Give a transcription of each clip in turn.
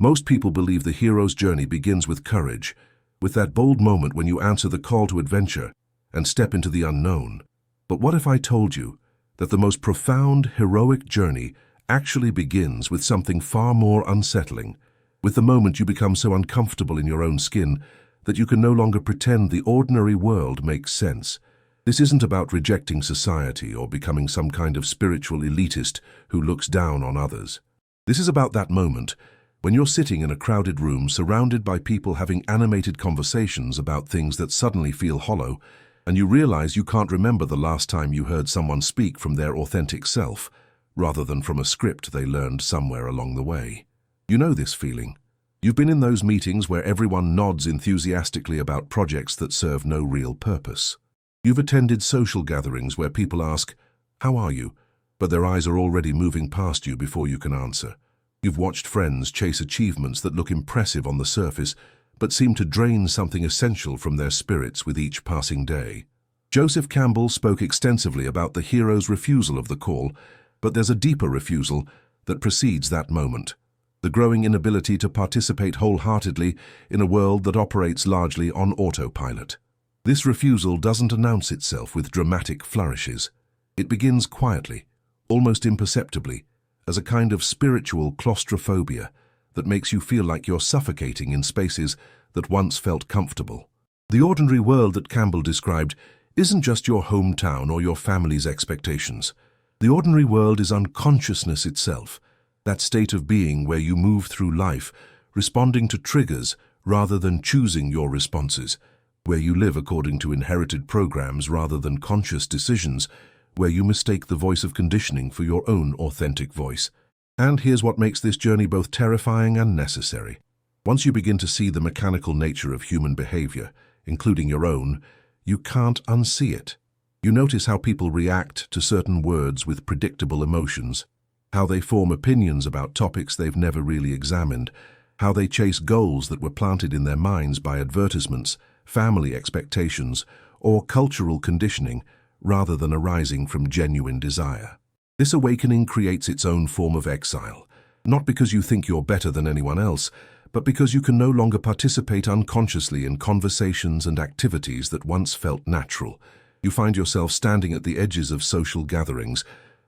Most people believe the hero's journey begins with courage, with that bold moment when you answer the call to adventure and step into the unknown. But what if I told you that the most profound, heroic journey actually begins with something far more unsettling, with the moment you become so uncomfortable in your own skin that you can no longer pretend the ordinary world makes sense? This isn't about rejecting society or becoming some kind of spiritual elitist who looks down on others. This is about that moment when you're sitting in a crowded room surrounded by people having animated conversations about things that suddenly feel hollow, and you realize you can't remember the last time you heard someone speak from their authentic self, rather than from a script they learned somewhere along the way. You know this feeling. You've been in those meetings where everyone nods enthusiastically about projects that serve no real purpose. You've attended social gatherings where people ask, "How are you?" but their eyes are already moving past you before you can answer. You've watched friends chase achievements that look impressive on the surface, but seem to drain something essential from their spirits with each passing day. Joseph Campbell spoke extensively about the hero's refusal of the call, but there's a deeper refusal that precedes that moment. The growing inability to participate wholeheartedly in a world that operates largely on autopilot. This refusal doesn't announce itself with dramatic flourishes. It begins quietly, almost imperceptibly, as a kind of spiritual claustrophobia that makes you feel like you're suffocating in spaces that once felt comfortable. The ordinary world that Campbell described isn't just your hometown or your family's expectations. The ordinary world is unconsciousness itself, that state of being where you move through life, responding to triggers rather than choosing your responses, where you live according to inherited programs rather than conscious decisions, where you mistake the voice of conditioning for your own authentic voice. And here's what makes this journey both terrifying and necessary. Once you begin to see the mechanical nature of human behavior, including your own, you can't unsee it. You notice how people react to certain words with predictable emotions, how they form opinions about topics they've never really examined, how they chase goals that were planted in their minds by advertisements, family expectations, or cultural conditioning, rather than arising from genuine desire. This awakening creates its own form of exile, not because you think you're better than anyone else, but because you can no longer participate unconsciously in conversations and activities that once felt natural. You find yourself standing at the edges of social gatherings,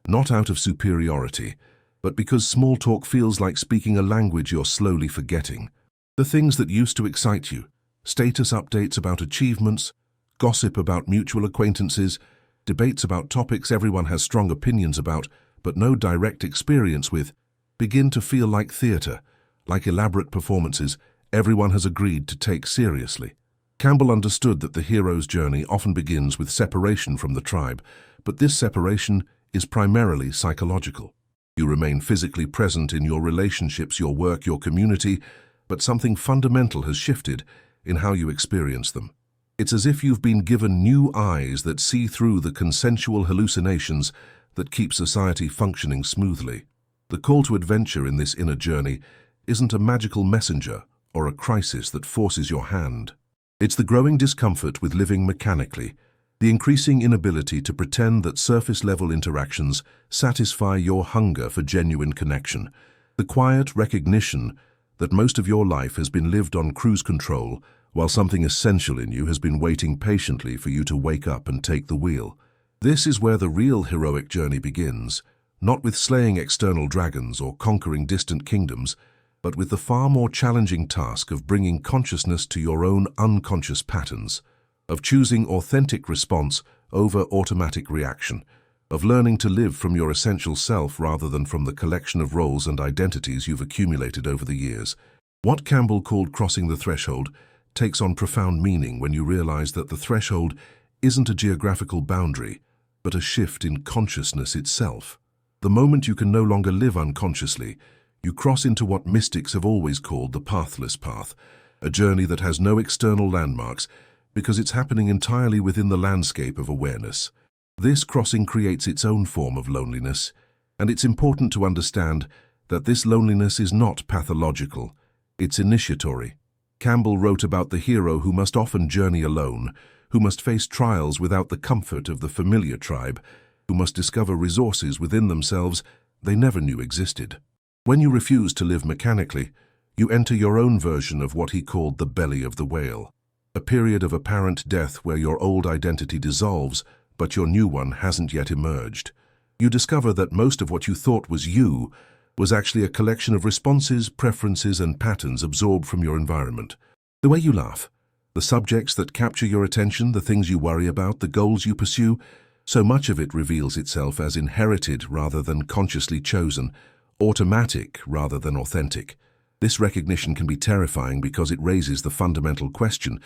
not out of superiority, but because small talk feels like speaking a language you're slowly forgetting. The things that used to excite you, status updates about achievements, gossip about mutual acquaintances, debates about topics everyone has strong opinions about but no direct experience with, begin to feel like theater, like elaborate performances everyone has agreed to take seriously. Campbell understood that the hero's journey often begins with separation from the tribe, but this separation is primarily psychological. You remain physically present in your relationships, your work, your community, but something fundamental has shifted in how you experience them. It's as if you've been given new eyes that see through the consensual hallucinations that keep society functioning smoothly. The call to adventure in this inner journey isn't a magical messenger or a crisis that forces your hand. It's the growing discomfort with living mechanically, the increasing inability to pretend that surface-level interactions satisfy your hunger for genuine connection, the quiet recognition that most of your life has been lived on cruise control while something essential in you has been waiting patiently for you to wake up and take the wheel. This is where the real heroic journey begins, not with slaying external dragons or conquering distant kingdoms, but with the far more challenging task of bringing consciousness to your own unconscious patterns, of choosing authentic response over automatic reaction, of learning to live from your essential self rather than from the collection of roles and identities you've accumulated over the years. What Campbell called crossing the threshold takes on profound meaning when you realize that the threshold isn't a geographical boundary, but a shift in consciousness itself. The moment you can no longer live unconsciously, you cross into what mystics have always called the pathless path, a journey that has no external landmarks because it's happening entirely within the landscape of awareness. This crossing creates its own form of loneliness, and it's important to understand that this loneliness is not pathological, it's initiatory. Campbell wrote about the hero who must often journey alone, who must face trials without the comfort of the familiar tribe, who must discover resources within themselves they never knew existed. When you refuse to live mechanically, You enter your own version of what he called the belly of the whale, a period of apparent death where your old identity dissolves, but your new one hasn't yet emerged. You discover that most of what you thought was you was actually a collection of responses, preferences, and patterns absorbed from your environment. The way you laugh, the subjects that capture your attention, the things you worry about, the goals you pursue, so much of it reveals itself as inherited rather than consciously chosen, automatic rather than authentic. This recognition can be terrifying because it raises the fundamental question: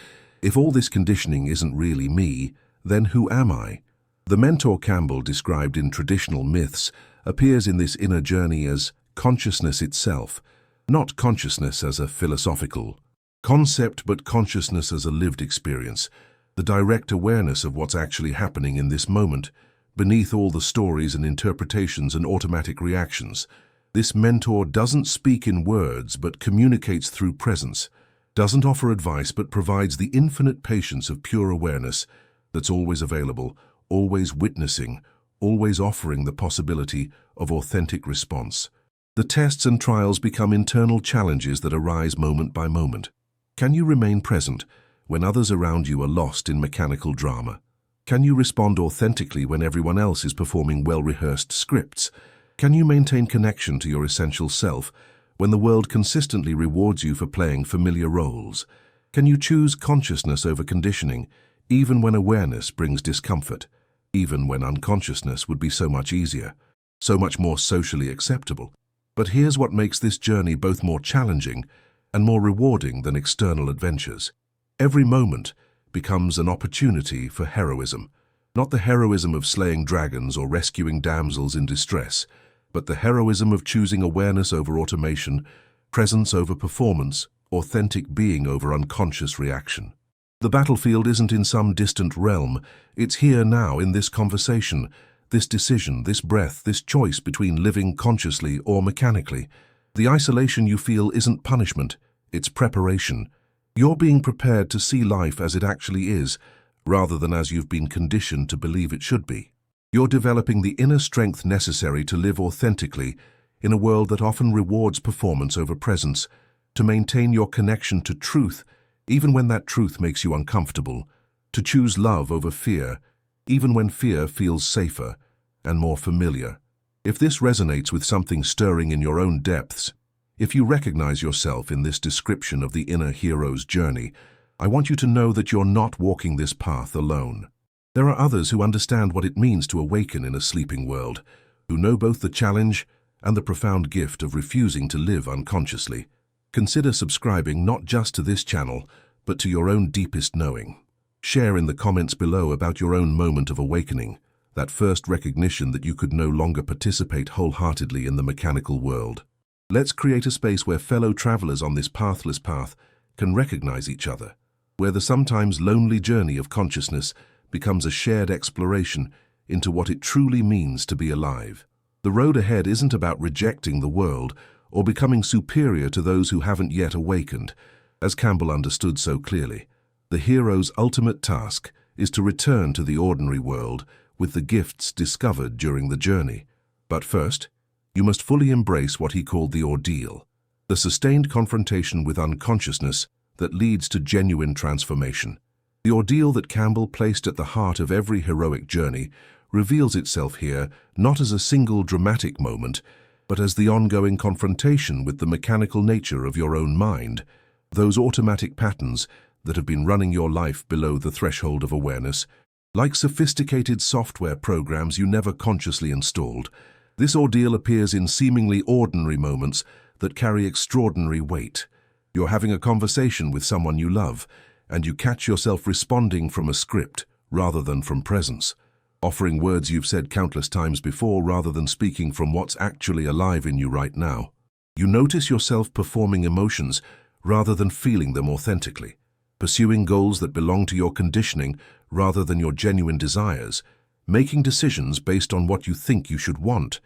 if all this conditioning isn't really me, then who am I? The mentor Campbell described in traditional myths appears in this inner journey as consciousness itself, not consciousness as a philosophical concept, but consciousness as a lived experience, the direct awareness of what's actually happening in this moment, beneath all the stories and interpretations and automatic reactions. This mentor doesn't speak in words but communicates through presence, doesn't offer advice but provides the infinite patience of pure awareness that's always available, always witnessing, always offering the possibility of authentic response. The tests and trials become internal challenges that arise moment by moment. Can you remain present when others around you are lost in mechanical drama? Can you respond authentically when everyone else is performing well-rehearsed scripts? Can you maintain connection to your essential self when the world consistently rewards you for playing familiar roles? Can you choose consciousness over conditioning, even when awareness brings discomfort, even when unconsciousness would be so much easier, so much more socially acceptable? But here's what makes this journey both more challenging and more rewarding than external adventures. Every moment becomes an opportunity for heroism, not the heroism of slaying dragons or rescuing damsels in distress, but the heroism of choosing awareness over automation, presence over performance, authentic being over unconscious reaction. The battlefield isn't in some distant realm, it's here now in this conversation, this decision, this breath, this choice between living consciously or mechanically. The isolation you feel isn't punishment, it's preparation. You're being prepared to see life as it actually is, rather than as you've been conditioned to believe it should be. You're developing the inner strength necessary to live authentically in a world that often rewards performance over presence, to maintain your connection to truth, even when that truth makes you uncomfortable, to choose love over fear, even when fear feels safer and more familiar. If this resonates with something stirring in your own depths, if you recognize yourself in this description of the inner hero's journey, I want you to know that you're not walking this path alone. There are others who understand what it means to awaken in a sleeping world, who know both the challenge and the profound gift of refusing to live unconsciously. Consider subscribing not just to this channel, but to your own deepest knowing. Share in the comments below about your own moment of awakening, that first recognition that you could no longer participate wholeheartedly in the mechanical world. Let's create a space where fellow travelers on this pathless path can recognize each other, where the sometimes lonely journey of consciousness becomes a shared exploration into what it truly means to be alive. The road ahead isn't about rejecting the world or becoming superior to those who haven't yet awakened. As Campbell understood so clearly, the hero's ultimate task is to return to the ordinary world with the gifts discovered during the journey. But first, you must fully embrace what he called the ordeal, the sustained confrontation with unconsciousness that leads to genuine transformation. The ordeal that Campbell placed at the heart of every heroic journey reveals itself here not as a single dramatic moment, but as the ongoing confrontation with the mechanical nature of your own mind, those automatic patterns that have been running your life below the threshold of awareness. Like sophisticated software programs you never consciously installed, this ordeal appears in seemingly ordinary moments that carry extraordinary weight. You're having a conversation with someone you love, and you catch yourself responding from a script rather than from presence, offering words you've said countless times before rather than speaking from what's actually alive in you right now. You notice yourself performing emotions rather than feeling them authentically, pursuing goals that belong to your conditioning rather than your genuine desires, making decisions based on what you think you should want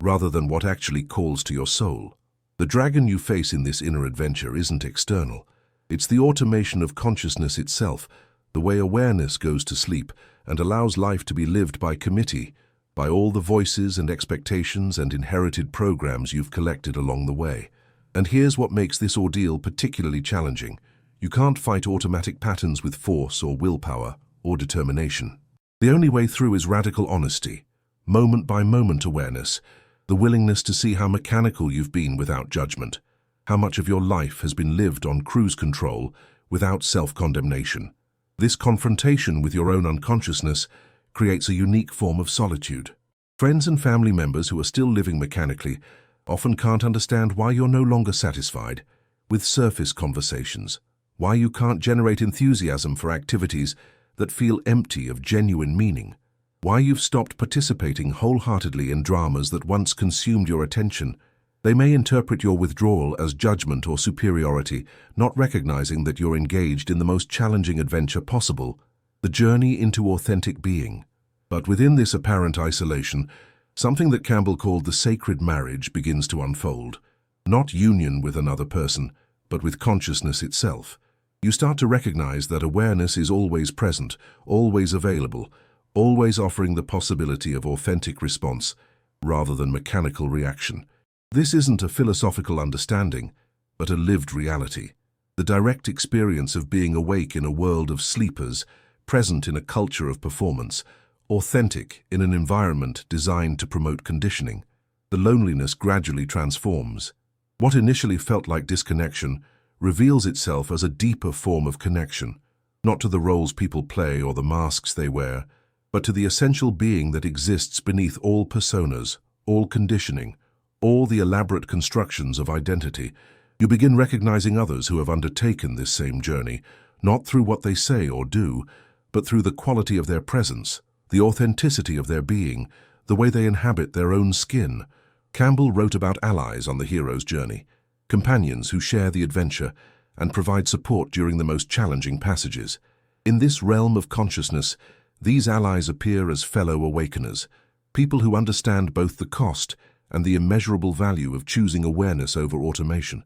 rather than what actually calls to your soul. The dragon you face in this inner adventure isn't external. It's the automation of consciousness itself, the way awareness goes to sleep and allows life to be lived by committee, by all the voices and expectations and inherited programs you've collected along the way. And here's what makes this ordeal particularly challenging. You can't fight automatic patterns with force or willpower or determination. The only way through is radical honesty, moment-by-moment awareness, the willingness to see how mechanical you've been without judgment, how much of your life has been lived on cruise control without self-condemnation. This confrontation with your own unconsciousness creates a unique form of solitude. Friends and family members who are still living mechanically often can't understand why you're no longer satisfied with surface conversations, why you can't generate enthusiasm for activities that feel empty of genuine meaning, why you've stopped participating wholeheartedly in dramas that once consumed your attention. They may interpret your withdrawal as judgment or superiority, not recognizing that you're engaged in the most challenging adventure possible, the journey into authentic being. But within this apparent isolation, something that Campbell called the sacred marriage begins to unfold. Not union with another person, but with consciousness itself. You start to recognize that awareness is always present, always available, always offering the possibility of authentic response rather than mechanical reaction. This isn't a philosophical understanding, but a lived reality. The direct experience of being awake in a world of sleepers, present in a culture of performance, authentic in an environment designed to promote conditioning. The loneliness gradually transforms. What initially felt like disconnection reveals itself as a deeper form of connection, not to the roles people play or the masks they wear, but to the essential being that exists beneath all personas, all conditioning, all the elaborate constructions of identity. You begin recognizing others who have undertaken this same journey, not through what they say or do, but through the quality of their presence, the authenticity of their being, the way they inhabit their own skin. Campbell wrote about allies on the hero's journey, companions who share the adventure and provide support during the most challenging passages. In this realm of consciousness, these allies appear as fellow awakeners, people who understand both the cost and the immeasurable value of choosing awareness over automation,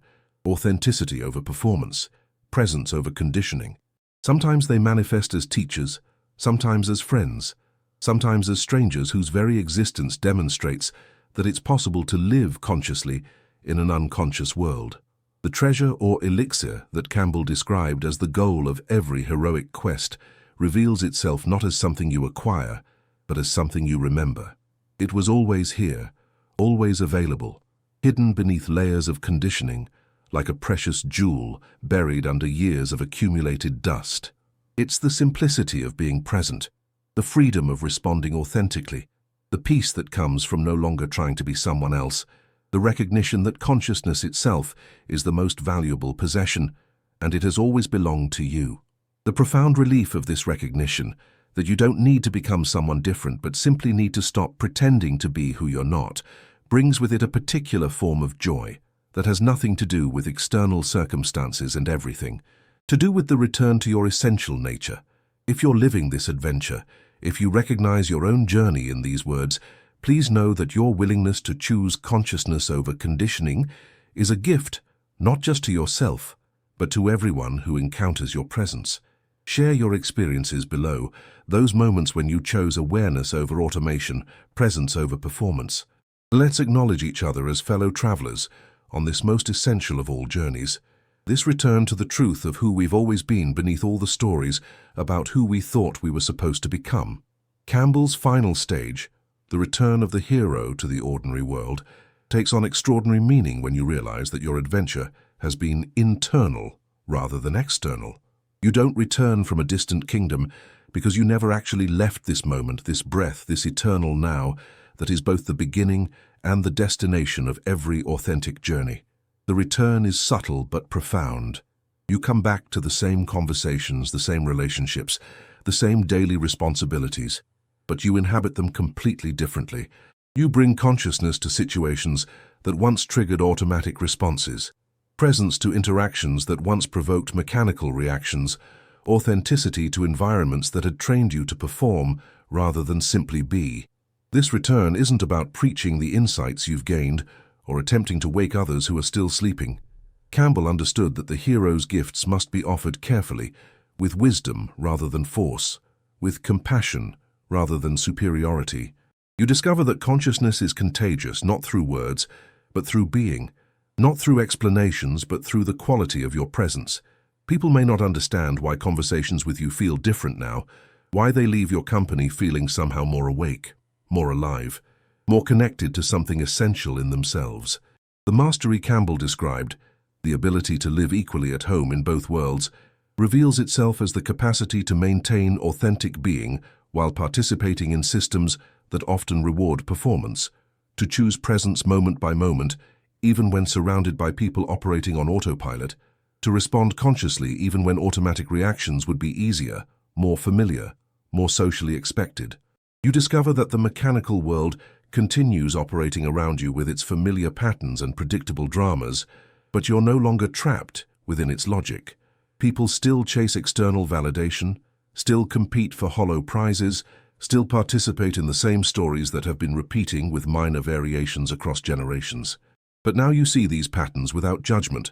authenticity over performance, presence over conditioning. Sometimes they manifest as teachers, sometimes as friends, sometimes as strangers whose very existence demonstrates that it's possible to live consciously in an unconscious world. The treasure or elixir that Campbell described as the goal of every heroic quest reveals itself not as something you acquire, but as something you remember. It was always here, always available, hidden beneath layers of conditioning, like a precious jewel buried under years of accumulated dust. It's the simplicity of being present, the freedom of responding authentically, the peace that comes from no longer trying to be someone else, the recognition that consciousness itself is the most valuable possession, and it has always belonged to you. The profound relief of this recognition, that you don't need to become someone different but simply need to stop pretending to be who you're not, brings with it a particular form of joy that has nothing to do with external circumstances and everything, to do with the return to your essential nature. If you're living this adventure, if you recognize your own journey in these words, please know that your willingness to choose consciousness over conditioning is a gift, not just to yourself, but to everyone who encounters your presence. Share your experiences below, those moments when you chose awareness over automation, presence over performance. Let's acknowledge each other as fellow travelers on this most essential of all journeys. This return to the truth of who we've always been beneath all the stories about who we thought we were supposed to become. Campbell's final stage, the return of the hero to the ordinary world, takes on extraordinary meaning when you realize that your adventure has been internal rather than external. You don't return from a distant kingdom because you never actually left this moment, this breath, this eternal now that is both the beginning and the destination of every authentic journey. The return is subtle but profound. You come back to the same conversations, the same relationships, the same daily responsibilities, but you inhabit them completely differently. You bring consciousness to situations that once triggered automatic responses, presence to interactions that once provoked mechanical reactions, authenticity to environments that had trained you to perform rather than simply be. This return isn't about preaching the insights you've gained or attempting to wake others who are still sleeping. Campbell understood that the hero's gifts must be offered carefully, with wisdom rather than force, with compassion rather than superiority. You discover that consciousness is contagious not through words, but through being, Not through explanations, but through the quality of your presence. People may not understand why conversations with you feel different now, why they leave your company feeling somehow more awake, more alive, more connected to something essential in themselves. The mastery Campbell described, the ability to live equally at home in both worlds, reveals itself as the capacity to maintain authentic being while participating in systems that often reward performance, to choose presence moment by moment, even when surrounded by people operating on autopilot, to respond consciously even when automatic reactions would be easier, more familiar, more socially expected. You discover that the mechanical world continues operating around you with its familiar patterns and predictable dramas, but you're no longer trapped within its logic. People still chase external validation, still compete for hollow prizes, still participate in the same stories that have been repeating with minor variations across generations. But now you see these patterns without judgment,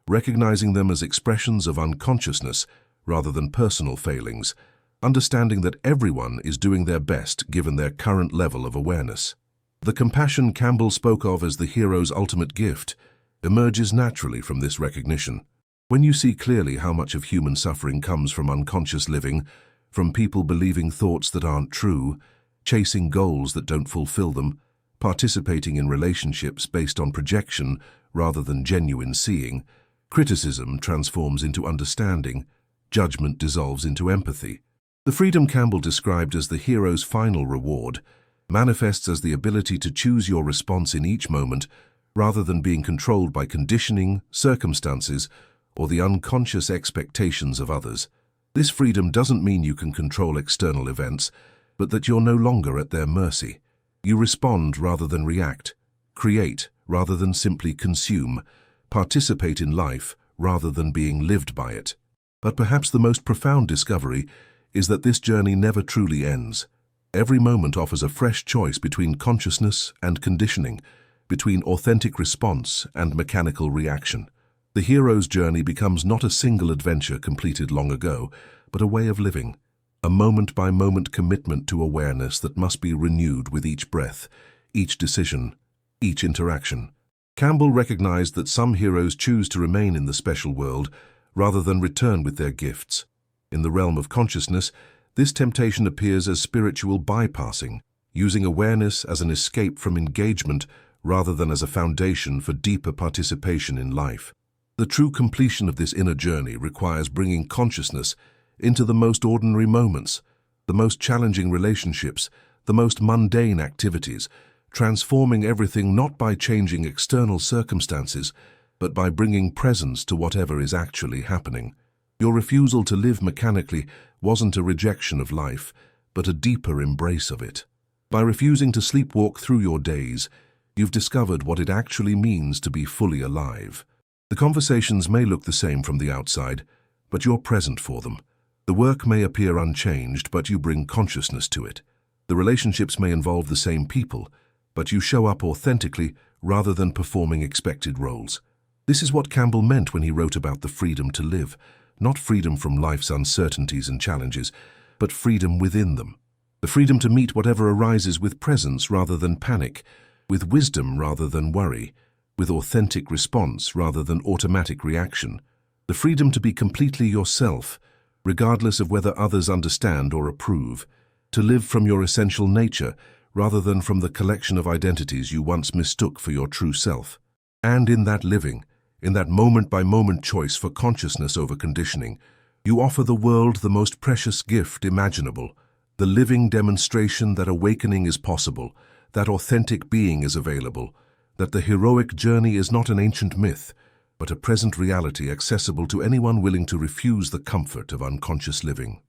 recognizing them as expressions of unconsciousness rather than personal failings, understanding that everyone is doing their best given their current level of awareness. The compassion Campbell spoke of as the hero's ultimate gift emerges naturally from this recognition. When you see clearly how much of human suffering comes from unconscious living, from people believing thoughts that aren't true, chasing goals that don't fulfill them, participating in relationships based on projection rather than genuine seeing, criticism transforms into understanding, judgment dissolves into empathy. The freedom Campbell described as the hero's final reward manifests as the ability to choose your response in each moment rather than being controlled by conditioning, circumstances, or the unconscious expectations of others. This freedom doesn't mean you can control external events, but that you're no longer at their mercy. You respond rather than react, create rather than simply consume, participate in life rather than being lived by it. But perhaps the most profound discovery is that this journey never truly ends. Every moment offers a fresh choice between consciousness and conditioning, between authentic response and mechanical reaction. The hero's journey becomes not a single adventure completed long ago, but a way of living, a moment-by-moment commitment to awareness that must be renewed with each breath, each decision, each interaction. Campbell recognized that some heroes choose to remain in the special world rather than return with their gifts. In the realm of consciousness, this temptation appears as spiritual bypassing, using awareness as an escape from engagement rather than as a foundation for deeper participation in life. The true completion of this inner journey requires bringing consciousness into the most ordinary moments, the most challenging relationships, the most mundane activities, transforming everything not by changing external circumstances, but by bringing presence to whatever is actually happening. Your refusal to live mechanically wasn't a rejection of life, but a deeper embrace of it. By refusing to sleepwalk through your days, you've discovered what it actually means to be fully alive. The conversations may look the same from the outside, but you're present for them. The work may appear unchanged, but you bring consciousness to it. The relationships may involve the same people, but you show up authentically rather than performing expected roles. This is what Campbell meant when he wrote about the freedom to live, not freedom from life's uncertainties and challenges, but freedom within them. The freedom to meet whatever arises with presence rather than panic, with wisdom rather than worry, with authentic response rather than automatic reaction. The freedom to be completely yourself, regardless of whether others understand or approve. To live from your essential nature rather than from the collection of identities you once mistook for your true self. And in that living, in that moment-by-moment choice for consciousness over conditioning, you offer the world the most precious gift imaginable, the living demonstration that awakening is possible, that authentic being is available, that the heroic journey is not an ancient myth, but a present reality accessible to anyone willing to refuse the comfort of unconscious living.